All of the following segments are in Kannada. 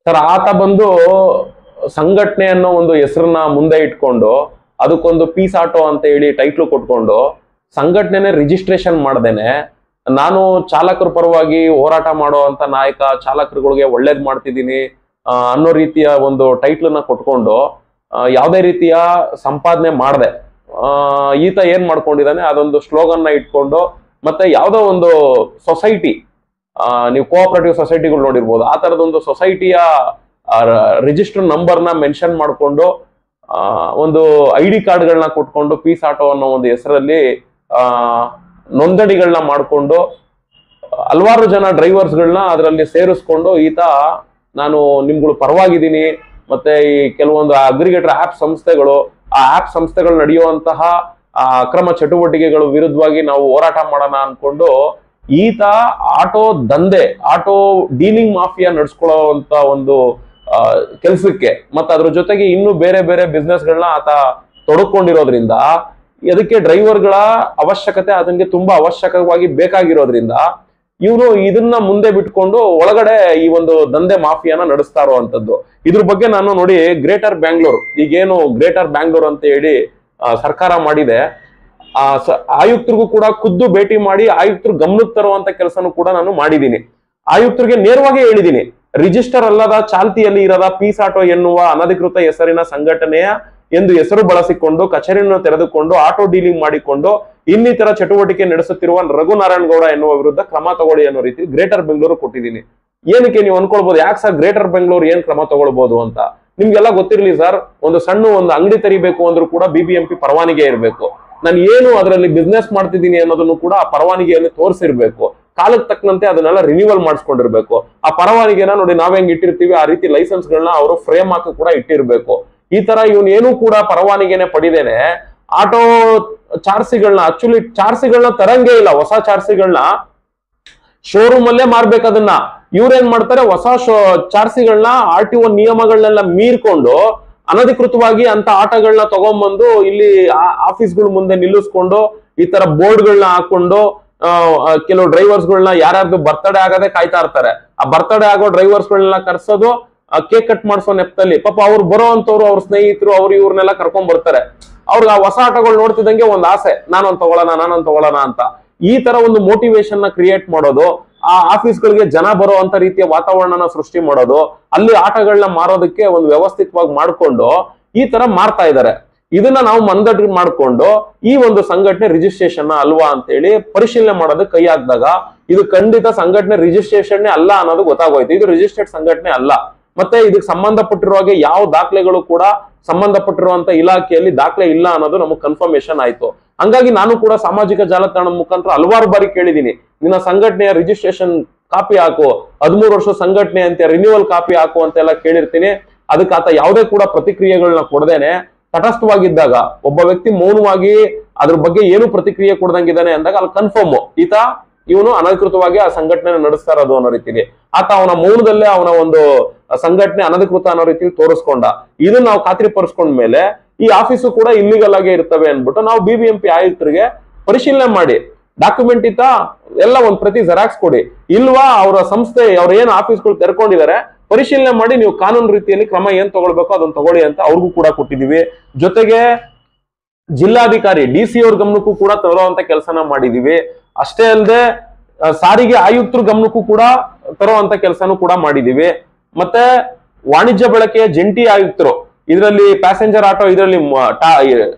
ಸರ್ ಆತ ಬಂದು ಸಂಘಟನೆ ಅನ್ನೋ ಒಂದು ಹೆಸರನ್ನ ಮುಂದೆ ಇಟ್ಕೊಂಡು ಅದಕ್ಕೊಂದು ಪೀಸ್ ಆಟೋ ಅಂತ ಹೇಳಿ ಟೈಟ್ಲು ಕೊಟ್ಕೊಂಡು ಸಂಘಟನೆನೆ ರಿಜಿಸ್ಟ್ರೇಷನ್ ಮಾಡ್ದೇನೆ ನಾನು ಚಾಲಕರ ಪರವಾಗಿ ಹೋರಾಟ ಮಾಡೋ ಅಂತ ನಾಯಕ, ಚಾಲಕರುಗಳಿಗೆ ಒಳ್ಳೇದ್ ಮಾಡ್ತಿದ್ದೀನಿ ಅನ್ನೋ ರೀತಿಯ ಒಂದು ಟೈಟ್ಲನ್ನ ಕೊಟ್ಕೊಂಡು ಯಾವುದೇ ರೀತಿಯ ಸಂಪಾದನೆ ಮಾಡದೆ ಈತ ಏನ್ ಮಾಡ್ಕೊಂಡಿದ್ದಾನೆ, ಅದೊಂದು ಸ್ಲೋಗನ್ನ ಇಟ್ಕೊಂಡು ಮತ್ತೆ ಯಾವ್ದೋ ಒಂದು ಸೊಸೈಟಿ, ನೀವು ಕೋಆಪರೇಟಿವ್ ಸೊಸೈಟಿಗಳು ನೋಡಿರ್ಬೋದು, ಆ ತರದೊಂದು ಸೊಸೈಟಿಯ ರಿಜಿಸ್ಟರ್ ನಂಬರ್ನ ಮೆನ್ಷನ್ ಮಾಡಿಕೊಂಡು ಒಂದು ID ಕಾರ್ಡ್ಗಳನ್ನ ಕೊಟ್ಕೊಂಡು ಪೀಸ್ ಆಟೋ ಅನ್ನೋ ಒಂದು ಹೆಸರಲ್ಲಿ ನೋಂದಣಿಗಳನ್ನ ಮಾಡಿಕೊಂಡು ಹಲವಾರು ಜನ ಡ್ರೈವರ್ಸ್ಗಳನ್ನ ಅದರಲ್ಲಿ ಸೇರಿಸ್ಕೊಂಡು ಈತ ನಾನು ನಿಮ್ಗಳು ಪರವಾಗಿದ್ದೀನಿ, ಮತ್ತೆ ಈ ಕೆಲವೊಂದು ಅಗ್ರಿಗೇಟರ್ ಆಪ್ ಸಂಸ್ಥೆಗಳು, ಆ ಆಪ್ ಸಂಸ್ಥೆಗಳು ನಡೆಯುವಂತಹ ಅಕ್ರಮ ಚಟುವಟಿಕೆಗಳು ವಿರುದ್ಧವಾಗಿ ನಾವು ಹೋರಾಟ ಮಾಡೋಣ ಅನ್ಕೊಂಡು ಈತ ಆಟೋ ದಂಧೆ, ಆಟೋ ಡೀಲಿಂಗ್ ಮಾಫಿಯಾ ನಡ್ಸ್ಕೊಳ್ಳುವಂತ ಒಂದು ಕೆಲ್ಸಕ್ಕೆ ಮತ್ತೆ ಅದ್ರ ಜೊತೆಗೆ ಇನ್ನು ಬೇರೆ ಬೇರೆ ಬಿಸ್ನೆಸ್ ಗಳನ್ನ ಆತ ತೊಡಕೊಂಡಿರೋದ್ರಿಂದ ಅದಕ್ಕೆ ಡ್ರೈವರ್ಗಳ ಅವಶ್ಯಕತೆ ಅದಕ್ಕೆ ತುಂಬಾ ಅವಶ್ಯಕವಾಗಿ ಬೇಕಾಗಿರೋದ್ರಿಂದ ಇವನು ಇದನ್ನ ಮುಂದೆ ಬಿಟ್ಕೊಂಡು ಒಳಗಡೆ ಈ ಒಂದು ದಂಧೆ ಮಾಫಿಯಾನ ನಡೆಸ್ತಾ ಇರುವಂತದ್ದು. ಇದ್ರ ಬಗ್ಗೆ ನಾನು ನೋಡಿ ಗ್ರೇಟರ್ ಬ್ಯಾಂಗ್ಳೂರ್, ಈಗೇನು ಗ್ರೇಟರ್ ಬ್ಯಾಂಗ್ಳೂರ್ ಅಂತ ಹೇಳಿ ಸರ್ಕಾರ ಮಾಡಿದೆ, ಆಯುಕ್ತರಿಗೂ ಕೂಡ ಖುದ್ದು ಭೇಟಿ ಮಾಡಿ ಆಯುಕ್ತರು ಗಮನಕ್ಕೆ ತರುವಂತ ಕೆಲಸನೂ ಕೂಡ ನಾನು ಮಾಡಿದ್ದೀನಿ. ಆಯುಕ್ತರಿಗೆ ನೇರವಾಗಿ ಹೇಳಿದ್ದೀನಿ, ರಿಜಿಸ್ಟರ್ ಅಲ್ಲದ ಚಾಲ್ತಿಯಲ್ಲಿ ಇರದ ಪೀಸ್ ಆಟೋ ಎನ್ನುವ ಅನಧಿಕೃತ ಹೆಸರಿನ ಸಂಘಟನೆಯ ಎಂದು ಹೆಸರು ಬಳಸಿಕೊಂಡು ಕಚೇರಿಯನ್ನು ತೆರೆದುಕೊಂಡು ಆಟೋ ಡೀಲಿಂಗ್ ಮಾಡಿಕೊಂಡು ಇನ್ನಿತರ ಚಟುವಟಿಕೆ ನಡೆಸುತ್ತಿರುವ ರಘುನಾರಾಯಣ ಗೌಡ ಎನ್ನುವ ವಿರುದ್ಧ ಕ್ರಮ ತಗೊಳ್ಳಿ ಅನ್ನೋ ರೀತಿ ಗ್ರೇಟರ್ ಬೆಂಗಳೂರು ಕೊಟ್ಟಿದ್ದೀನಿ. ಏನಕ್ಕೆ ನೀವು ಅನ್ಕೊಳ್ಬಹುದು, ಯಾಕೆ ಸರ್ ಗ್ರೇಟರ್ ಬೆಂಗಳೂರು ಏನ್ ಕ್ರಮ ತಗೊಳ್ಬಹುದು ಅಂತ ನಿಮ್ಗೆಲ್ಲ ಗೊತ್ತಿರ್ಲಿ ಸರ್. ಒಂದು ಸಣ್ಣ ಒಂದು ಅಂಗಡಿ ತೆರಿಬೇಕು ಅಂದ್ರೂ ಕೂಡ BBMP ಪರವಾನಿಗೆ ಇರಬೇಕು. ನಾನು ಏನು ಅದರಲ್ಲಿ ಬಿಸ್ನೆಸ್ ಮಾಡ್ತಿದ್ದೀನಿ ಅನ್ನೋದನ್ನು ಕೂಡ ಆ ಪರವಾನಿಗೆಯಲ್ಲಿ ತೋರಿಸಿರ್ಬೇಕು. ಕಾಲಕ್ಕೆ ತಕ್ಕಂತೆ ಅದನ್ನೆಲ್ಲ ರಿನ್ಯೂವಲ್ ಮಾಡಿಸ್ಕೊಂಡಿರ್ಬೇಕು. ಆ ಪರವಾನಿಗೆನ ನೋಡಿ ನಾವ್ ಹೆಂಗ್ ಇಟ್ಟಿರ್ತೀವಿ ಆ ರೀತಿ ಲೈಸೆನ್ಸ್ ಗಳನ್ನ ಅವರು ಫ್ರೇಮ್ ಹಾಕಿ ಕೂಡ ಇಟ್ಟಿರ್ಬೇಕು. ಈ ತರ ಇವನ್ ಏನೂ ಕೂಡ ಪರವಾನಿಗೆನೆ ಪಡಿದೇನೆ ಆಟೋ ಚಾರ್ಸಿಗಳನ್ನ, ಆಕ್ಚುಲಿ ಚಾರ್ಸಿಗಳನ್ನ ತರಂಗೇ ಇಲ್ಲ, ಹೊಸ ಚಾರ್ಸಿಗಳನ್ನ ಶೋರೂಮ್ ಅಲ್ಲೇ ಮಾರ್ಬೇಕು. ಅದನ್ನ ಇವ್ರೇನ್ ಮಾಡ್ತಾರೆ, ಹೊಸ ಚಾರ್ಸಿಗಳನ್ನ RTO ನಿಯಮಗಳನ್ನೆಲ್ಲ ಮೀರ್ಕೊಂಡು ಅನಧಿಕೃತವಾಗಿ ಅಂತ ಆಟಗಳನ್ನ ತಗೊಂಡ್ಬಂದು ಇಲ್ಲಿ ಆಫೀಸ್ಗಳ ಮುಂದೆ ನಿಲ್ಲಿಸ್ಕೊಂಡು ಈ ತರ ಬೋರ್ಡ್ಗಳನ್ನ ಹಾಕೊಂಡು ಕೆಲವು ಡ್ರೈವರ್ಸ್ಗಳನ್ನ ಯಾರ್ಯಾರ್ದು ಬರ್ತಡೇ ಆಗದೆ ಕಾಯ್ತಾ ಇರ್ತಾರೆ. ಆ ಬರ್ತಡೇ ಆಗೋ ಡ್ರೈವರ್ಸ್ಗಳನ್ನ ಕರ್ಸೋದು, ಕೇಕ್ ಕಟ್ ಮಾಡಿಸೋ ನೆಪದಲ್ಲಿ ಪಾಪ ಅವ್ರು ಬರೋ ಅಂತವ್ರು ಅವ್ರ ಸ್ನೇಹಿತರು ಅವ್ರು ಇವ್ರನ್ನೆಲ್ಲ ಕರ್ಕೊಂಡ್ ಬರ್ತಾರೆ. ಅವ್ರಿಗೆ ಆ ಹೊಸ ಆಟಗಳು ನೋಡ್ತಿದ್ದಂಗೆ ಒಂದ್ ಆಸೆ, ನಾನೊಂದ್ ತಗೊಳ್ಳೋಣ ಅಂತ. ಈ ತರ ಒಂದು ಮೋಟಿವೇಶನ್ ನ ಕ್ರಿಯೇಟ್ ಮಾಡೋದು, ಆ ಆಫೀಸ್ಗಳಿಗೆ ಜನ ಬರೋ ಅಂತ ರೀತಿಯ ವಾತಾವರಣನ ಸೃಷ್ಟಿ ಮಾಡೋದು, ಅಲ್ಲಿ ಆಟಗಳನ್ನ ಮಾರೋದಕ್ಕೆ ಒಂದು ವ್ಯವಸ್ಥಿತವಾಗಿ ಮಾಡ್ಕೊಂಡು ಈ ತರ ಮಾರ್ತಾ ಇದ್ದಾರೆ. ಇದನ್ನ ನಾವು ಮನದಟ್ಟು ಮಾಡ್ಕೊಂಡು ಈ ಒಂದು ಸಂಘಟನೆ ರಿಜಿಸ್ಟ್ರೇಷನ್ ಅಲ್ವಾ ಅಂತ ಹೇಳಿ ಪರಿಶೀಲನೆ ಮಾಡೋದಕ್ಕೆ ಕೈ ಹಾಕಿದಾಗ ಇದು ಖಂಡಿತ ಸಂಘಟನೆ ರಿಜಿಸ್ಟ್ರೇಷನ್ ಅಲ್ಲ ಅನ್ನೋದು ಗೊತ್ತಾಗೋಯ್ತು. ಇದು ರಿಜಿಸ್ಟರ್ಡ್ ಸಂಘಟನೆ ಅಲ್ಲ. ಮತ್ತೆ ಇದಕ್ಕೆ ಸಂಬಂಧಪಟ್ಟಿರುವ ಹಾಗೆ ಯಾವ ದಾಖಲೆಗಳು ಕೂಡ ಸಂಬಂಧಪಟ್ಟಿರುವಂತ ಇಲಾಖೆಯಲ್ಲಿ ದಾಖಲೆ ಇಲ್ಲ ಅನ್ನೋದು ನಮಗೆ ಕನ್ಫರ್ಮೇಶನ್ ಆಯ್ತು. ಹಂಗಾಗಿ ನಾನು ಕೂಡ ಸಾಮಾಜಿಕ ಜಾಲತಾಣದ ಮುಖಾಂತರ ಹಲವಾರು ಬಾರಿ ಕೇಳಿದೀನಿ, ನಿನ್ನ ಸಂಘಟನೆಯ ರಿಜಿಸ್ಟ್ರೇಷನ್ ಕಾಪಿ ಹಾಕು, 13 ವರ್ಷ ಸಂಘಟನೆ ಅಂತ ರಿನ್ಯೂವಲ್ ಕಾಪಿ ಹಾಕು ಅಂತೆಲ್ಲ ಕೇಳಿರ್ತೀನಿ. ಅದಕ್ಕೆ ಆತ ಯಾವುದೇ ಕೂಡ ಪ್ರತಿಕ್ರಿಯೆಗಳನ್ನ ಕೊಡದೇನೆ ತಟಸ್ಥವಾಗಿದ್ದಾಗ, ಒಬ್ಬ ವ್ಯಕ್ತಿ ಮೌನವಾಗಿ ಅದ್ರ ಬಗ್ಗೆ ಏನು ಪ್ರತಿಕ್ರಿಯೆ ಕೊಡ್ದಂಗಿದ್ದಾನೆ ಅಂದಾಗ ಅಲ್ಲಿ ಕನ್ಫರ್ಮ್ ಇವನು ಅನಧಿಕೃತವಾಗಿ ಆ ಸಂಘಟನೆ ನಡೆಸ್ತಾ ಇರೋದು ಅನ್ನೋ ರೀತಿಲಿ ಆತ ಅವನ ಮೌನದಲ್ಲೇ ಅವನ ಒಂದು ಸಂಘಟನೆ ಅನಧಿಕೃತ ಅನ್ನೋ ರೀತಿಲಿ ತೋರಿಸ್ಕೊಂಡ. ಇದನ್ನ ನಾವು ಖಾತ್ರಿಪಡಿಸ್ಕೊಂಡ್ಮೇಲೆ ಈ ಆಫೀಸು ಕೂಡ ಇಲ್ಲಿಗಲ್ ಆಗೇ ಇರ್ತವೆ ಅನ್ಬಿಟ್ಟು ನಾವು BBMP ಆಯುಕ್ತರಿಗೆ ಪರಿಶೀಲನೆ ಮಾಡಿ ಡಾಕ್ಯುಮೆಂಟ್ ಇತ್ತ ಎಲ್ಲ ಒಂದ್ ಪ್ರತಿ ಜೆರಾಕ್ಸ್ ಕೊಡಿ, ಇಲ್ವಾ ಅವರ ಸಂಸ್ಥೆ ಅವ್ರ ಏನ್ ಆಫೀಸ್ಗಳು ತೆರ್ಕೊಂಡಿದ್ದಾರೆ ಪರಿಶೀಲನೆ ಮಾಡಿ ನೀವು ಕಾನೂನು ರೀತಿಯಲ್ಲಿ ಕ್ರಮ ಏನ್ ತಗೊಳ್ಬೇಕು ಅದನ್ನ ತಗೊಳ್ಳಿ ಅಂತ ಅವ್ರಿಗೂ ಕೂಡ ಕೊಟ್ಟಿದೀವಿ. ಜೊತೆಗೆ ಜಿಲ್ಲಾಧಿಕಾರಿ DC ಅವ್ರ ಗಮನಕ್ಕೂ ಕೂಡ ತರುವಂತ ಕೆಲಸನ ಮಾಡಿದೀವಿ. ಅಷ್ಟೇ ಅಲ್ಲದೆ ಸಾರಿಗೆ ಆಯುಕ್ತರ ಗಮನಕ್ಕೂ ಕೂಡ ತರುವಂತ ಕೆಲಸನೂ ಕೂಡ ಮಾಡಿದೀವಿ. ಮತ್ತೆ ವಾಣಿಜ್ಯ ಬಳಕೆಯ ಜಂಟಿ ಆಯುಕ್ತರು ಇದರಲ್ಲಿ ಪ್ಯಾಸೆಂಜರ್ ಆಟೋ, ಇದರಲ್ಲಿ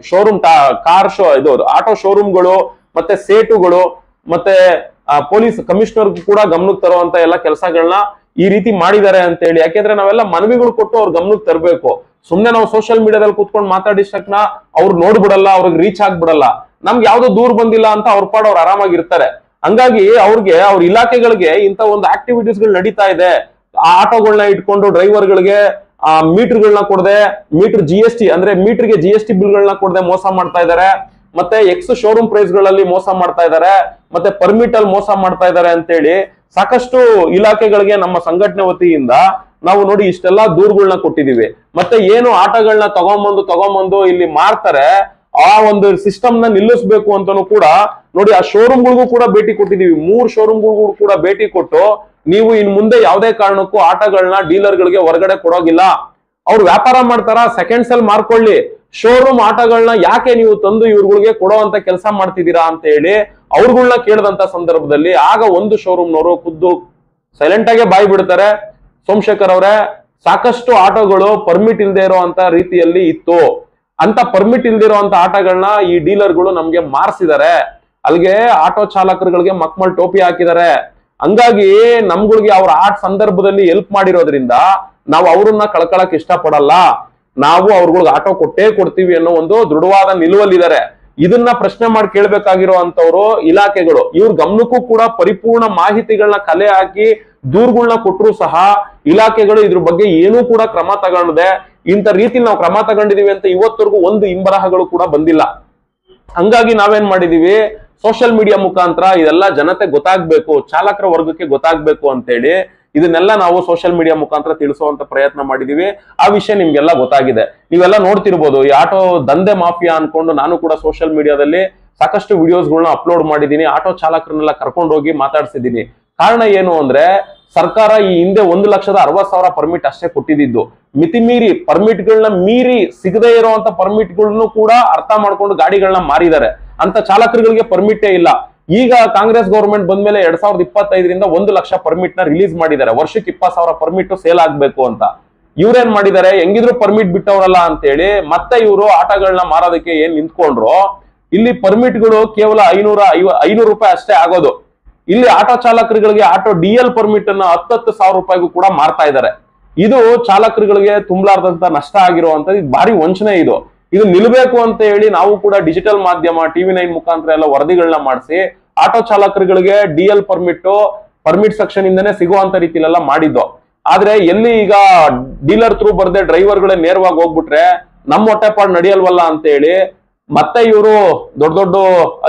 ಶೋರೂಮ್ ಕಾರ್ ಇದು ಆಟೋ ಶೋರೂಮ್ಗಳು ಮತ್ತೆ ಸೇಟುಗಳು ಮತ್ತೆ ಪೊಲೀಸ್ ಕಮಿಷನರ್ ಕೂಡ ಗಮನಕ್ಕೆ ತರುವಂತ ಎಲ್ಲ ಕೆಲಸಗಳನ್ನ ಈ ರೀತಿ ಮಾಡಿದ್ದಾರೆ ಅಂತ ಹೇಳಿ. ಯಾಕೆಂದ್ರೆ ನಾವೆಲ್ಲ ಮನವಿಗಳು ಕೊಟ್ಟು ಅವ್ರ ಗಮನಕ್ಕೆ ತರಬೇಕು. ಸುಮ್ನೆ ನಾವು ಸೋಷಿಯಲ್ ಮೀಡಿಯಾದಲ್ಲಿ ಕೂತ್ಕೊಂಡು ಮಾತಾಡಿಸಕ್ನ ಅವ್ರು ನೋಡ್ಬಿಡಲ್ಲ, ಅವ್ರಿಗೆ ರೀಚ್ ಆಗ್ಬಿಡಲ್ಲ. ನಮ್ಗೆ ಯಾವ್ದೋ ದೂರ ಬಂದಿಲ್ಲ ಅಂತ ಅವ್ರ ಪಾಡು ಅವ್ರು ಆರಾಮಾಗಿರ್ತಾರೆ. ಹಂಗಾಗಿ ಅವ್ರಿಗೆ ಅವ್ರ ಇಲಾಖೆಗಳಿಗೆ ಇಂತ ಒಂದು ಆಕ್ಟಿವಿಟೀಸ್ ಗಳು ನಡೀತಾ ಇದೆ. ಆ ಆಟೋಗಳನ್ನ ಇಟ್ಕೊಂಡು ಡ್ರೈವರ್ಗಳಿಗೆ ಮೀಟರ್ಗಳನ್ನ ಕೊಡದೆ, ಮೀಟರ್ GST ಅಂದ್ರೆ ಮೀಟರ್ಗೆ GST ಬಿಲ್ಗಳನ್ನ ಕೊಡದೆ ಮೋಸ ಮಾಡ್ತಾ ಇದ್ದಾರೆ. ಮತ್ತೆ ಶೋರೂಮ್ ಪ್ರೈಸ್ ಗಳಲ್ಲಿ ಮೋಸ ಮಾಡ್ತಾ ಇದ್ದಾರೆ, ಮತ್ತೆ ಪರ್ಮಿಟ್ ಅಲ್ಲಿ ಮೋಸ ಮಾಡ್ತಾ ಇದ್ದಾರೆ ಅಂತೇಳಿ ಸಾಕಷ್ಟು ಇಲಾಖೆಗಳಿಗೆ ನಮ್ಮ ಸಂಘಟನೆ ವತಿಯಿಂದ ನಾವು ನೋಡಿ ಇಷ್ಟೆಲ್ಲಾ ದೂರುಗಳನ್ನ ಕೊಟ್ಟಿದೀವಿ. ಮತ್ತೆ ಏನು ಆಟಗಳನ್ನ ತಗೊಂಬಂದು ಇಲ್ಲಿ ಮಾರ್ತಾರೆ, ಆ ಒಂದು ಸಿಸ್ಟಮ್ ನ ನಿಲ್ಲಿಸಬೇಕು ಅಂತಾನು ಕೂಡ ನೋಡಿ ಆ ಶೋರೂಮ್ಗಳಿಗೂ ಕೂಡ ಭೇಟಿ ಕೊಟ್ಟಿದೀವಿ. 3 ಶೋರೂಮ್ಗಳಿಗೂ ಕೂಡ ಭೇಟಿ ಕೊಟ್ಟು ನೀವು ಇನ್ ಮುಂದೆ ಯಾವುದೇ ಕಾರಣಕ್ಕೂ ಆಟೋಗಳನ್ನ ಡೀಲರ್ಗಳಿಗೆ ಹೊರಗಡೆ ಕೊಡೋಗಿಲ್ಲ. ಅವ್ರು ವ್ಯಾಪಾರ ಮಾಡ್ತಾರ, ಸೆಕೆಂಡ್ಸ್ ಅಲ್ಲಿ ಮಾರ್ಕೊಳ್ಳಿ. ಶೋರೂಮ್ ಆಟೋಗಳನ್ನ ಯಾಕೆ ನೀವು ತಂದು ಇವ್ರುಗಳಿಗೆ ಕೊಡೋ ಅಂತ ಕೆಲಸ ಮಾಡ್ತಿದ್ದೀರಾ ಅಂತ ಹೇಳಿ ಅವ್ರುಗಳನ್ನ ಕೇಳಿದಂತ ಸಂದರ್ಭದಲ್ಲಿ ಆಗ ಒಂದು ಶೋರೂಮ್ನವರು ಖುದ್ದು ಸೈಲೆಂಟ್ ಆಗಿ ಬಾಯಿ ಬಿಡ್ತಾರೆ, ಸೋಮಶೇಖರ್ ಅವರೇ, ಸಾಕಷ್ಟು ಆಟೋಗಳು ಪರ್ಮಿಟ್ ಇಲ್ದೇ ಇರುವಂತ ರೀತಿಯಲ್ಲಿ ಇತ್ತು. ಅಂತ ಪರ್ಮಿಟ್ ಇಲ್ದಿರುವಂತ ಆಟೋಗಳನ್ನ ಈ ಡೀಲರ್ಗಳು ನಮ್ಗೆ ಮಾರ್ಸಿದ್ದಾರೆ. ಅಲ್ಲಿಗೆ ಆಟೋ ಚಾಲಕರುಗಳಿಗೆ ಮಕ್ಮಲ್ ಟೋಪಿ ಹಾಕಿದ್ದಾರೆ. ಹಂಗಾಗಿ ನಮ್ಗಳಿಗೆ ಅವ್ರ ಆಟ ಸಂದರ್ಭದಲ್ಲಿ ಹೆಲ್ಪ್ ಮಾಡಿರೋದ್ರಿಂದ ನಾವು ಅವ್ರನ್ನ ಕಳ್ಕೊಳಕ್ ಇಷ್ಟಪಡಲ್ಲ. ನಾವು ಅವ್ರಗಳಿಗೆ ಆಟೋ ಕೊಟ್ಟೇ ಕೊಡ್ತೀವಿ ಅನ್ನೋ ಒಂದು ದೃಢವಾದ ನಿಲುವಲ್ಲಿದ್ದಾರೆ. ಇದನ್ನ ಪ್ರಶ್ನೆ ಮಾಡಿ ಕೇಳ್ಬೇಕಾಗಿರೋ ಅಂತವ್ರು ಇಲಾಖೆಗಳು. ಇವ್ರ ಗಮನಕ್ಕೂ ಕೂಡ ಪರಿಪೂರ್ಣ ಮಾಹಿತಿಗಳನ್ನ ಕಲೆ ಹಾಕಿ ದೂರುಗಳನ್ನ ಕೊಟ್ಟರು ಸಹ ಇಲಾಖೆಗಳು ಇದ್ರ ಬಗ್ಗೆ ಏನೂ ಕೂಡ ಕ್ರಮ ತಗೊಂಡಿದೆ. ಇಂಥ ರೀತಿಲಿ ನಾವು ಕ್ರಮ ತಗೊಂಡಿದೀವಿ ಅಂತ ಇವತ್ತವರೆಗೂ ಒಂದು ಇಂಬರಹಗಳು ಕೂಡ ಬಂದಿಲ್ಲ. ಹಂಗಾಗಿ ನಾವೇನ್ ಮಾಡಿದೀವಿ, ಸೋಷಿಯಲ್ ಮೀಡಿಯಾ ಮುಖಾಂತರ ಇದೆಲ್ಲ ಜನತೆ ಗೊತ್ತಾಗ್ಬೇಕು, ಚಾಲಕರ ವರ್ಗಕ್ಕೆ ಗೊತ್ತಾಗ್ಬೇಕು ಅಂತೇಳಿ ಇದನ್ನೆಲ್ಲ ನಾವು ಸೋಷಿಯಲ್ ಮೀಡಿಯಾ ಮುಖಾಂತರ ತಿಳಿಸುವಂತ ಪ್ರಯತ್ನ ಮಾಡಿದೀವಿ. ಆ ವಿಷಯ ನಿಮ್ಗೆಲ್ಲ ಗೊತ್ತಾಗಿದೆ. ನೀವೆಲ್ಲ ನೋಡ್ತಿರ್ಬೋದು, ಈ ಆಟೋ ದಂಧೆ ಮಾಫಿಯಾ ಅನ್ಕೊಂಡು ನಾನು ಕೂಡ ಸೋಷಿಯಲ್ ಮೀಡಿಯಾದಲ್ಲಿ ಸಾಕಷ್ಟು ವಿಡಿಯೋಸ್ಗಳನ್ನ ಅಪ್ಲೋಡ್ ಮಾಡಿದ್ದೀನಿ. ಆಟೋ ಚಾಲಕರನ್ನೆಲ್ಲ ಕರ್ಕೊಂಡೋಗಿ ಮಾತಾಡ್ಸಿದ್ದೀನಿ. ಕಾರಣ ಏನು ಅಂದ್ರೆ, ಸರ್ಕಾರ ಈ ಹಿಂದೆ 1,60,000 ಪರ್ಮಿಟ್ ಅಷ್ಟೇ ಕೊಟ್ಟಿದ್ದು. ಮಿತಿ ಮೀರಿ ಪರ್ಮಿಟ್ಗಳನ್ನ ಮೀರಿ ಸಿಗದೇ ಇರುವಂತ ಪರ್ಮಿಟ್ಗಳನ್ನು ಕೂಡ ಅರ್ಥ ಮಾಡ್ಕೊಂಡು ಗಾಡಿಗಳನ್ನ ಮಾರಿದ್ದಾರೆ. ಅಂತ ಚಾಲಕರುಗಳಿಗೆ ಪರ್ಮಿಟೇ ಇಲ್ಲ. ಈಗ ಕಾಂಗ್ರೆಸ್ ಗೌರ್ಮೆಂಟ್ ಬಂದ್ಮೇಲೆ 2025ರಿಂದ 1,00,000 ಪರ್ಮಿಟ್ ನ ರಿಲೀಸ್ ಮಾಡಿದ್ದಾರೆ. ವರ್ಷಕ್ಕೆ 20,000 ಪರ್ಮಿಟ್ ಸೇಲ್ ಆಗ್ಬೇಕು ಅಂತ. ಇವ್ರೇನ್ ಮಾಡಿದ್ದಾರೆ, ಹೆಂಗಿದ್ರು ಪರ್ಮಿಟ್ ಬಿಟ್ಟವ್ರಲ್ಲ ಅಂತ ಹೇಳಿ ಮತ್ತೆ ಇವರು ಆಟೋಗಳನ್ನ ಮಾರೋದಕ್ಕೆ ಏನ್ ನಿಂತ್ಕೊಂಡ್ರು. ಇಲ್ಲಿ ಪರ್ಮಿಟ್ಗಳು ಕೇವಲ 500 ರೂಪಾಯಿ ಅಷ್ಟೇ ಆಗೋದು. ಇಲ್ಲಿ ಆಟೋ ಚಾಲಕರುಗಳಿಗೆ ಆಟೋ DL ಪರ್ಮಿಟ್ ಅನ್ನ 10,000 ರೂಪಾಯಿಗೂ ಕೂಡ ಮಾರ್ತಾ ಇದ್ದಾರೆ. ಇದು ಚಾಲಕರುಗಳಿಗೆ ತುಂಬಲಾರ್ದಂತ ನಷ್ಟ ಆಗಿರುವಂತದ್ದು. ಇದು ಭಾರಿ ವಂಚನೆ. ಇದು ನಿಲ್ಬೇಕು ಅಂತ ಹೇಳಿ ನಾವು ಕೂಡ ಡಿಜಿಟಲ್ ಮಾಧ್ಯಮ TV9 ಮುಖಾಂತರ ಎಲ್ಲ ವರದಿಗಳನ್ನ ಮಾಡಿಸಿ ಆಟೋ ಚಾಲಕರುಗಳಿಗೆ DL ಪರ್ಮಿಟ್ ಸೆಕ್ಷನ್ ಇಂದನೇ ಸಿಗುವಂತ ರೀತಿಲೆಲ್ಲ ಮಾಡಿದ್ದು. ಆದ್ರೆ ಎಲ್ಲಿ ಈಗ ಡೀಲರ್ ಥ್ರೂ ಬರ್ದೆ ಡ್ರೈವರ್ಗಳೇ ನೇರವಾಗಿ ಹೋಗ್ಬಿಟ್ರೆ ನಮ್ಮ ಹೊಟ್ಟೆಪಾಡು ನಡೆಯಲ್ವಲ್ಲ ಅಂತ ಹೇಳಿ ಮತ್ತೆ ಇವರು ದೊಡ್ಡ ದೊಡ್ಡ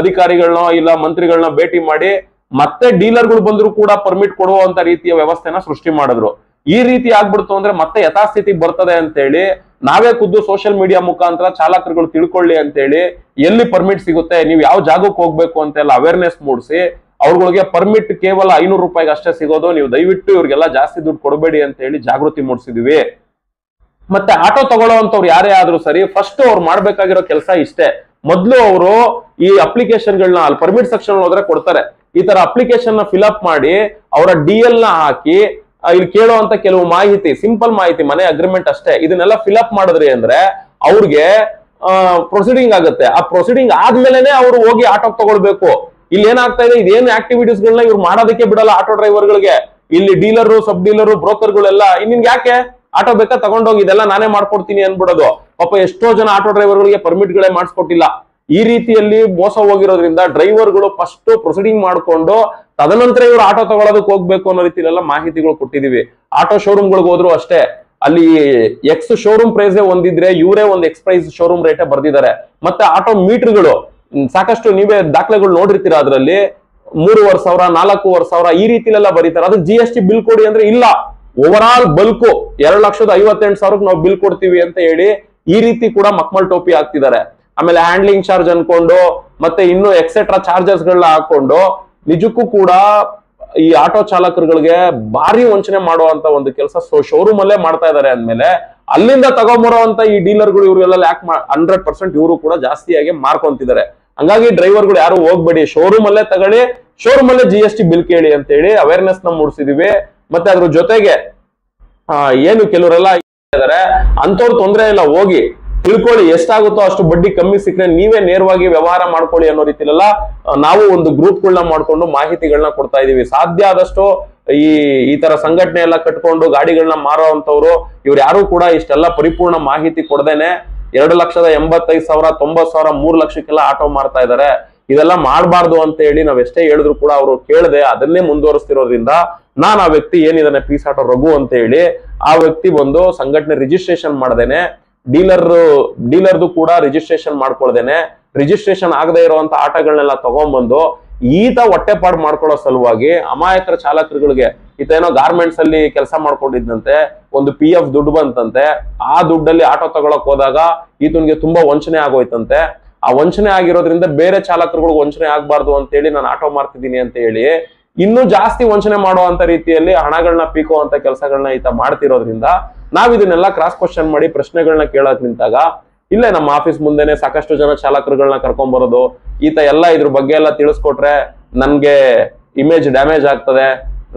ಅಧಿಕಾರಿಗಳನ್ನ ಇಲ್ಲ ಮಂತ್ರಿಗಳನ್ನ ಭೇಟಿ ಮಾಡಿ ಮತ್ತೆ ಡೀಲರ್ಗಳು ಬಂದ್ರು ಕೂಡ ಪರ್ಮಿಟ್ ಕೊಡುವಂತ ರೀತಿಯ ವ್ಯವಸ್ಥೆನ ಸೃಷ್ಟಿ ಮಾಡಿದ್ರು. ಈ ರೀತಿ ಆಗ್ಬಿಡ್ತು ಅಂದ್ರೆ ಮತ್ತೆ ಯಥಾಸ್ಥಿತಿ ಬರ್ತದೆ ಅಂತ ಹೇಳಿ ನಾವೇ ಖುದ್ದು ಸೋಷಿಯಲ್ ಮೀಡಿಯಾ ಮುಖಾಂತರ ಚಾಲಕರುಗಳು ತಿಳ್ಕೊಳ್ಳಿ ಅಂತ ಹೇಳಿ ಎಲ್ಲಿ ಪರ್ಮಿಟ್ ಸಿಗುತ್ತೆ, ನೀವು ಯಾವ ಜಾಗಕ್ಕೆ ಹೋಗ್ಬೇಕು ಅಂತೆಲ್ಲ ಅವೇರ್ನೆಸ್ ಮೂಡಿಸಿ ಅವ್ರಗಳಿಗೆ ಪರ್ಮಿಟ್ ಕೇವಲ 500 ರೂಪಾಯಿಗೆ ಅಷ್ಟೇ ಸಿಗೋದು, ನೀವು ದಯವಿಟ್ಟು ಇವ್ರಿಗೆಲ್ಲ ಜಾಸ್ತಿ ದುಡ್ಡು ಕೊಡಬೇಡಿ ಅಂತ ಹೇಳಿ ಜಾಗೃತಿ ಮೂಡಿಸಿದ್ವಿ. ಮತ್ತೆ ಆಟೋ ತಗೊಳ್ಳೋವಂಥವ್ರು ಯಾರೇ ಆದ್ರೂ ಸರಿ, ಫಸ್ಟ್ ಅವ್ರು ಮಾಡ್ಬೇಕಾಗಿರೋ ಕೆಲಸ ಇಷ್ಟೇ. ಮೊದ್ಲು ಅವರು ಈ ಅಪ್ಲಿಕೇಶನ್ಗಳನ್ನ ಅಲ್ಲಿ ಪರ್ಮಿಟ್ ಸೆಕ್ಷನ್ ಹೋದ್ರೆ ಕೊಡ್ತಾರೆ. ಈ ತರ ಅಪ್ಲಿಕೇಶನ್ ನ ಫಿಲ್ಅಪ್ ಮಾಡಿ ಅವರ DL ನ ಹಾಕಿ ಇಲ್ಲಿ ಕೇಳುವಂತ ಕೆಲವು ಮಾಹಿತಿ, ಸಿಂಪಲ್ ಮಾಹಿತಿ, ಮನೆ ಅಗ್ರಿಮೆಂಟ್ ಅಷ್ಟೇ, ಇದನ್ನೆಲ್ಲ ಫಿಲ್ಅಪ್ ಮಾಡಿದ್ರಿ ಅಂದ್ರೆ ಅವ್ರಿಗೆ ಪ್ರೊಸೀಡಿಂಗ್ ಆಗುತ್ತೆ. ಆ ಪ್ರೊಸೀಡಿಂಗ್ ಆದ್ಮೇಲೆನೆ ಅವ್ರು ಹೋಗಿ ಆಟೋ ತಗೊಳ್ಬೇಕು. ಇಲ್ಲಿ ಏನಾಗ್ತಾ ಇದೆ, ಇದೇನು ಆಕ್ಟಿವಿಟೀಸ್ ಗಳನ್ನ ಇವ್ರು ಮಾಡೋದಕ್ಕೆ ಬಿಡಲ್ಲ ಆಟೋ ಡ್ರೈವರ್ಗಳಿಗೆ. ಇಲ್ಲಿ ಡೀಲರು, ಸಬ್ ಡೀಲರು, ಬ್ರೋಕರ್ಗಳೆಲ್ಲ ನಿಮ್ಗೆ ಯಾಕೆ ಆಟೋ ಬೇಕಾ ತಗೊಂಡೋಗಿ ಇದೆಲ್ಲ ನಾನೇ ಮಾಡ್ಕೊಡ್ತೀನಿ ಅನ್ಬಿಡೋದು. ಪಾಪ ಎಷ್ಟೋ ಜನ ಆಟೋ ಡ್ರೈವರ್ಗಳಿಗೆ ಪರ್ಮಿಟ್ ಗಳೇ ಮಾಡಿಸ್ಕೊಟ್ಟಿಲ್ಲ. ಈ ರೀತಿಯಲ್ಲಿ ಮೋಸ ಹೋಗಿರೋದ್ರಿಂದ ಡ್ರೈವರ್ಗಳು ಫಸ್ಟ್ ಪ್ರೊಸೀಡಿಂಗ್ ಮಾಡ್ಕೊಂಡು ತದನಂತರ ಇವರು ಆಟೋ ತಗೊಳ್ಳೋದಕ್ಕೆ ಹೋಗ್ಬೇಕು ಅನ್ನೋ ರೀತಿಲೆಲ್ಲ ಮಾಹಿತಿಗಳು ಕೊಟ್ಟಿದೀವಿ. ಆಟೋ ಶೋರೂಮ್ಗಳಿಗೆ ಹೋದ್ರು ಅಷ್ಟೇ, ಅಲ್ಲಿ ಎಕ್ಸ್ ಶೋರೂಮ್ ಪ್ರೈಸ್ ಒಂದಿದ್ರೆ ಇವರೇ ಒಂದು ಎಕ್ಸ್ ಪ್ರೈಸ್ ಶೋರೂಮ್ ರೇಟೇ ಬರ್ದಿದ್ದಾರೆ. ಮತ್ತೆ ಆಟೋ ಮೀಟರ್ಗಳು ಸಾಕಷ್ಟು ನೀವೇ ದಾಖಲೆಗಳು ನೋಡಿರ್ತೀರಾ, ಅದರಲ್ಲಿ 3,500, 4,500 ಈ ರೀತಿಲೆಲ್ಲ ಬರೀತಾರೆ. ಅದು GST ಬಿಲ್ ಕೊಡಿ ಅಂದ್ರೆ ಇಲ್ಲ, ಓವರ್ ಆಲ್ ಬಲ್ಕು 2,58,000 ನಾವು ಬಿಲ್ ಕೊಡ್ತೀವಿ ಅಂತ ಹೇಳಿ ಈ ರೀತಿ ಕೂಡ ಮಕ್ಮಲ್ ಟೋಪಿ ಹಾಕ್ತಿದ್ದಾರೆ. ಆಮೇಲೆ ಹ್ಯಾಂಡ್ಲಿಂಗ್ ಚಾರ್ಜ್ ಅನ್ಕೊಂಡು ಮತ್ತೆ ಇನ್ನು ಎಕ್ಸೆಟ್ರಾ ಚಾರ್ಜಸ್ ಗಳನ್ನ ಹಾಕೊಂಡು ನಿಜಕ್ಕೂ ಕೂಡ ಈ ಆಟೋ ಚಾಲಕರುಗಳಿಗೆ ಭಾರಿ ವಂಚನೆ ಮಾಡುವಂತ ಒಂದು ಕೆಲಸ ಶೋರೂಮ್ ಅಲ್ಲೇ ಮಾಡ್ತಾ ಇದ್ದಾರೆ. ಅಂದ್ಮೇಲೆ ಅಲ್ಲಿಂದ ತಗೊಂಬರುವಂತ ಈ ಡೀಲರ್ಗಳು ಇವ್ರಿಗೆಲ್ಲ ಯಾಕೆ 100% ಇವರು ಕೂಡ ಜಾಸ್ತಿಯಾಗಿ ಮಾರ್ಕೊಂತಿದ್ದಾರೆ. ಹಂಗಾಗಿ ಡ್ರೈವರ್ಗಳು ಯಾರು ಹೋಗ್ಬೇಡಿ, ಶೋರೂಮ್ ಅಲ್ಲೇ ತಗೊಳ್ಳಿ, ಶೋರೂಮ್ ಅಲ್ಲೇ GST ಬಿಲ್ ಕೇಳಿ ಅಂತ ಹೇಳಿ ಅವೇರ್ನೆಸ್ ನ ಮೂಡಿಸಿದೀವಿ. ಮತ್ತೆ ಅದ್ರ ಜೊತೆಗೆ ಏನು ಕೆಲವರೆಲ್ಲ ಇದ್ದಾರೆ ಅಂತವ್ರು ತೊಂದರೆ ಇಲ್ಲ, ಹೋಗಿ ತಿಳ್ಕೊಳ್ಳಿ, ಎಷ್ಟಾಗುತ್ತೋ ಅಷ್ಟು ಬಡ್ಡಿ ಕಮ್ಮಿ ಸಿಕ್ಕರೆ ನೀವೇ ನೇರವಾಗಿ ವ್ಯವಹಾರ ಮಾಡ್ಕೊಳ್ಳಿ ಅನ್ನೋ ರೀತಿಲೆಲ್ಲ ನಾವು ಒಂದು ಗ್ರೂಪ್ಗಳನ್ನ ಮಾಡ್ಕೊಂಡು ಮಾಹಿತಿಗಳನ್ನ ಕೊಡ್ತಾ ಇದೀವಿ. ಸಾಧ್ಯ ಆದಷ್ಟು ಈ ತರ ಸಂಘಟನೆ ಎಲ್ಲ ಕಟ್ಕೊಂಡು ಗಾಡಿಗಳನ್ನ ಮಾರುವಂತವ್ರು ಇವ್ರು ಯಾರು ಕೂಡ ಇಷ್ಟೆಲ್ಲ ಪರಿಪೂರ್ಣ ಮಾಹಿತಿ ಕೊಡದೇನೆ 2,85,000, 90,000, 3 ಲಕ್ಷಕ್ಕೆಲ್ಲ ಆಟೋ ಮಾರ್ತಾ ಇದ್ದಾರೆ. ಇದೆಲ್ಲ ಮಾಡಬಾರ್ದು ಅಂತ ಹೇಳಿ ನಾವ್ ಎಷ್ಟೇ ಹೇಳಿದ್ರು ಕೂಡ ಅವರು ಕೇಳದೆ ಅದನ್ನೇ ಮುಂದುವರಿಸ್ತಿರೋದ್ರಿಂದ ನಾನು ಆ ವ್ಯಕ್ತಿ ಏನಿದಾನೆ ಪೀಸ್ ಆಟೋ ರಘು ಅಂತ ಹೇಳಿ ಆ ವ್ಯಕ್ತಿ ಬಂದು ಸಂಘಟನೆ ರಿಜಿಸ್ಟ್ರೇಷನ್ ಮಾಡದೇನೆ, ಡೀಲರ್ದು ಕೂಡ ರಿಜಿಸ್ಟ್ರೇಷನ್ ಮಾಡ್ಕೊಳ್ದೇನೆ, ರಿಜಿಸ್ಟ್ರೇಷನ್ ಆಗದೆ ಇರುವಂತ ಆಟೋಗಳನ್ನೆಲ್ಲ ತಗೊಂಡ್ಬಂದು ಈತ ಹೊಟ್ಟೆಪಾಡು ಮಾಡ್ಕೊಳ್ಳೋ ಸಲುವಾಗಿ ಅಮಾಯಕರ ಚಾಲಕರುಗಳಿಗೆ ಈತ ಏನೋ ಗಾರ್ಮೆಂಟ್ಸ್ ಅಲ್ಲಿ ಕೆಲಸ ಮಾಡ್ಕೊಂಡಿದ್ದಂತೆ, ಒಂದು PF ದುಡ್ಡು ಬಂತಂತೆ, ಆ ದುಡ್ಡಲ್ಲಿ ಆಟೋ ತಗೊಳಕ್ ಹೋದಾಗ ಈತನಿಗೆ ತುಂಬಾ ವಂಚನೆ ಆಗೋಯ್ತಂತೆ. ಆ ವಂಚನೆ ಆಗಿರೋದ್ರಿಂದ ಬೇರೆ ಚಾಲಕರುಗಳಿಗೆ ವಂಚನೆ ಆಗ್ಬಾರ್ದು ಅಂತ ಹೇಳಿ ನಾನು ಆಟೋ ಮಾರ್ತಿದ್ದೀನಿ ಅಂತ ಹೇಳಿ ಇನ್ನೂ ಜಾಸ್ತಿ ವಂಚನೆ ಮಾಡುವಂತ ರೀತಿಯಲ್ಲಿ ಹಣಗಳನ್ನ ಪೀಕುವಂತ ಕೆಲಸಗಳನ್ನ ಈತ ಮಾಡ್ತಿರೋದ್ರಿಂದ ನಾವ್ ಇದನ್ನೆಲ್ಲ ಕ್ರಾಸ್ ಕ್ವಶನ್ ಮಾಡಿ ಪ್ರಶ್ನೆಗಳನ್ನ ಕೇಳಕ್ ನಿಂತಾಗ ಇಲ್ಲೇ ನಮ್ಮ ಆಫೀಸ್ ಮುಂದೆನೆ ಸಾಕಷ್ಟು ಜನ ಚಾಲಕರುಗಳನ್ನ ಕರ್ಕೊಂಡ್ ಬರೋದು, ಈತ ಎಲ್ಲ ಇದ್ರ ಬಗ್ಗೆ ಎಲ್ಲ ತಿಳಿಸ್ಕೊಟ್ರೆ ನನ್ಗೆ ಇಮೇಜ್ ಡ್ಯಾಮೇಜ್ ಆಗ್ತದೆ,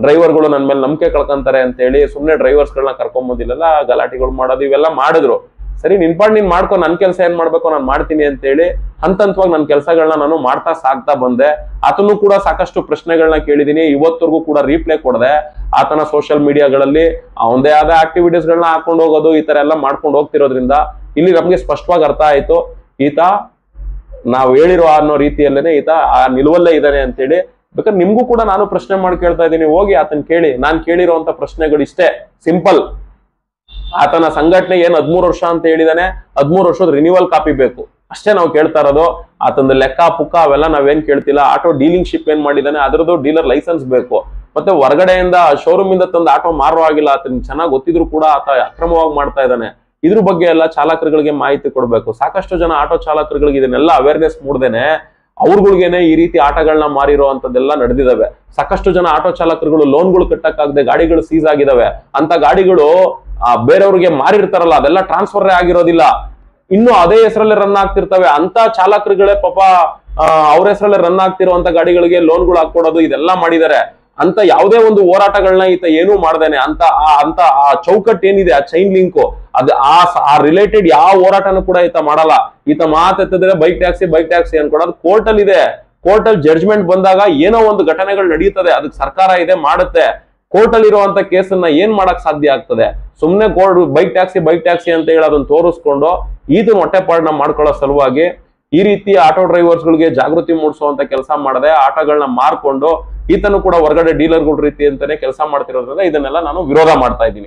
ಡ್ರೈವರ್ಗಳು ನನ್ ಮೇಲೆ ನಂಬಿಕೆ ಕಳ್ಕೊಂತಾರೆ ಅಂತ ಹೇಳಿ ಸುಮ್ನೆ ಡ್ರೈವರ್ಸ್ಗಳನ್ನ ಕರ್ಕೊಂಬೋದಿಲ್ಲ, ಗಲಾಟೆಗಳು ಮಾಡೋದು ಇವೆಲ್ಲ ಮಾಡಿದ್ರು. ಸರಿ, ನಿನ್ ಪಾಡ್ ನೀನ್ ಮಾಡ್ಕೊ, ನನ್ ಕೆಲಸ ಏನ್ ಮಾಡ್ಬೇಕು ನಾನು ಮಾಡ್ತೀನಿ ಅಂತ ಹೇಳಿ ಹಂತವಾಗಿ ನನ್ನ ಕೆಲಸಗಳನ್ನ ನಾನು ಮಾಡ್ತಾ ಸಾಗ್ತಾ ಬಂದೆ. ಆತನು ಕೂಡ ಸಾಕಷ್ಟು ಪ್ರಶ್ನೆಗಳನ್ನ ಕೇಳಿದೀನಿ, ಇವತ್ತವರೆಗೂ ಕೂಡ ರೀಪ್ಲೇ ಕೊಡದೆ ಆತನ ಸೋಷಿಯಲ್ ಮೀಡಿಯಾಗಳಲ್ಲಿ ಅವಂದೇ ಆದ ಆಕ್ಟಿವಿಟೀಸ್ ಗಳನ್ನ ಹಾಕೊಂಡು ಹೋಗೋದು ಈ ತರ ಎಲ್ಲ ಮಾಡ್ಕೊಂಡು ಹೋಗ್ತಿರೋದ್ರಿಂದ ಇಲ್ಲಿ ನಮ್ಗೆ ಸ್ಪಷ್ಟವಾಗಿ ಅರ್ಥ ಆಯ್ತು ಈತ ನಾವು ಹೇಳಿರೋ ಅನ್ನೋ ರೀತಿಯಲ್ಲೇನೆ ಈತ ಆ ನಿಲುವಲ್ಲೇ ಇದ್ದಾನೆ ಅಂತೇಳಿ. ಬೇಕಾದ್ರೆ ನಿಮ್ಗೂ ಕೂಡ ನಾನು ಪ್ರಶ್ನೆ ಮಾಡಿ ಕೇಳ್ತಾ ಇದ್ದೀನಿ, ಹೋಗಿ ಆತನ ಕೇಳಿ. ನಾನ್ ಕೇಳಿರುವಂತ ಪ್ರಶ್ನೆಗಳು ಇಷ್ಟೇ, ಸಿಂಪಲ್. ಆತನ ಸಂಘಟನೆ ಏನ್ 13 ವರ್ಷ ಅಂತ ಹೇಳಿದಾನೆ, 13 ವರ್ಷದ ರಿನ್ಯೂವಲ್ ಕಾಪಿ ಬೇಕು ಅಷ್ಟೇ ನಾವು ಕೇಳ್ತಾ ಇರೋದು. ಆತನ ಲೆಕ್ಕ ಪುಕ್ಕ ಅವೆಲ್ಲ ನಾವೇನ್ ಕೇಳ್ತಿಲ್ಲ. ಆಟೋ ಡೀಲಿಂಗ್ ಶಿಪ್ ಏನ್ ಮಾಡಿದಾನೆ ಅದ್ರದ್ದು ಡೀಲರ್ ಲೈಸೆನ್ಸ್ ಬೇಕು. ಮತ್ತೆ ಹೊರಗಡೆಯಿಂದ ಶೋರೂಮ್ ಇಂದ ತಂದು ಆಟೋ ಮಾರೋ ಆಗಿಲ್ಲ, ಆತನ ಚೆನ್ನಾಗಿ ಗೊತ್ತಿದ್ರು ಕೂಡ ಆತ ಅಕ್ರಮವಾಗಿ ಮಾಡ್ತಾ ಇದ್ದಾನೆ. ಇದ್ರ ಬಗ್ಗೆ ಎಲ್ಲ ಚಾಲಕರುಗಳಿಗೆ ಮಾಹಿತಿ ಕೊಡ್ಬೇಕು. ಸಾಕಷ್ಟು ಜನ ಆಟೋ ಚಾಲಕರುಗಳಿಗೆ ಇದನ್ನೆಲ್ಲ ಅವೇರ್ನೆಸ್ ಮೂಡ್ದೇನೆ ಅವ್ರಗಳಿಗೇನೆ ಈ ರೀತಿ ಆಟಗಳನ್ನ ಮಾರಿರೋ ಅಂತದೆಲ್ಲ ನಡೆದಿದಾವೆ. ಸಾಕಷ್ಟು ಜನ ಆಟೋ ಚಾಲಕರುಗಳು ಲೋನ್ಗಳು ಕಟ್ಟಕ್ಕಾಗದೆ ಗಾಡಿಗಳು ಸೀಸ್ ಆಗಿದಾವೆ. ಅಂತ ಗಾಡಿಗಳು ಬೇರೆಯವ್ರಿಗೆ ಮಾರಿರ್ತಾರಲ್ಲ ಅದೆಲ್ಲ ಟ್ರಾನ್ಸ್ಫರ್ ಆಗಿರೋದಿಲ್ಲ, ಇನ್ನು ಅದೇ ಹೆಸರಲ್ಲೇ ರನ್ ಆಗ್ತಿರ್ತವೆ. ಅಂತ ಚಾಲಕರುಗಳೇ ಪಾಪ ಅವ್ರ ಹೆಸರಲ್ಲೇ ರನ್ ಆಗ್ತಿರುವಂತ ಗಾಡಿಗಳಿಗೆ ಲೋನ್ಗಳು ಹಾಕೊಡೋದು ಇದೆಲ್ಲ ಮಾಡಿದ್ದಾರೆ. ಅಂತ ಯಾವುದೇ ಒಂದು ಹೋರಾಟಗಳನ್ನ ಈತ ಏನೂ ಮಾಡ್ದೇನೆ ಅಂತ ಆ ಚೌಕಟ್ಟು ಏನಿದೆ, ಆ ಚೈನ್ ಲಿಂಕ್ ಅದು ಆ ರಿಲೇಟೆಡ್ ಯಾವ ಹೋರಾಟನೂ ಕೂಡ ಈತ ಮಾಡಲ್ಲ. ಈತ ಮಾತೆತ್ತಿದ್ರೆ ಬೈಕ್ ಟ್ಯಾಕ್ಸಿ ಅನ್ಕೊಡೋದು ಕೋರ್ಟ್ ಅಲ್ಲಿ ಇದೆ. ಕೋರ್ಟ್ ಅಲ್ಲಿ ಜಡ್ಜ್ಮೆಂಟ್ ಬಂದಾಗ ಏನೋ ಒಂದು ಘಟನೆಗಳು ನಡೀತದೆ, ಅದಕ್ಕೆ ಸರ್ಕಾರ ಇದೆ ಮಾಡುತ್ತೆ. ಕೋರ್ಟ್ ಅಲ್ಲಿ ಇರುವಂತ ಕೇಸನ್ನ ಏನ್ ಮಾಡಕ್ ಸಾಧ್ಯ ಆಗ್ತದೆ? ಸುಮ್ನೆ ಕೋರ್ಟ್ ಬೈಕ್ ಟ್ಯಾಕ್ಸಿ ಅಂತ ಹೇಳಿ ಅದನ್ನ ತೋರಿಸ್ಕೊಂಡು ಈತನ ಹೊಟ್ಟೆಪಾಡನ್ನ ಮಾಡ್ಕೊಳ್ಳೋ ಸಲುವಾಗಿ ಈ ರೀತಿ ಆಟೋ ಡ್ರೈವರ್ಸ್ಗಳಿಗೆ ಜಾಗೃತಿ ಮೂಡಿಸುವಂತ ಕೆಲಸ ಮಾಡದೆ ಆಟೋಗಳನ್ನ ಮಾರ್ಕೊಂಡು ಈತನು ಕೂಡ ಹೊರಗಡೆ ಡೀಲರ್ಗಳ ರೀತಿ ಅಂತಾನೆ ಕೆಲಸ ಮಾಡ್ತಿರೋದ್ರಿಂದ ಇದನ್ನೆಲ್ಲ ನಾನು ವಿರೋಧ ಮಾಡ್ತಾ ಇದ್ದೀನಿ.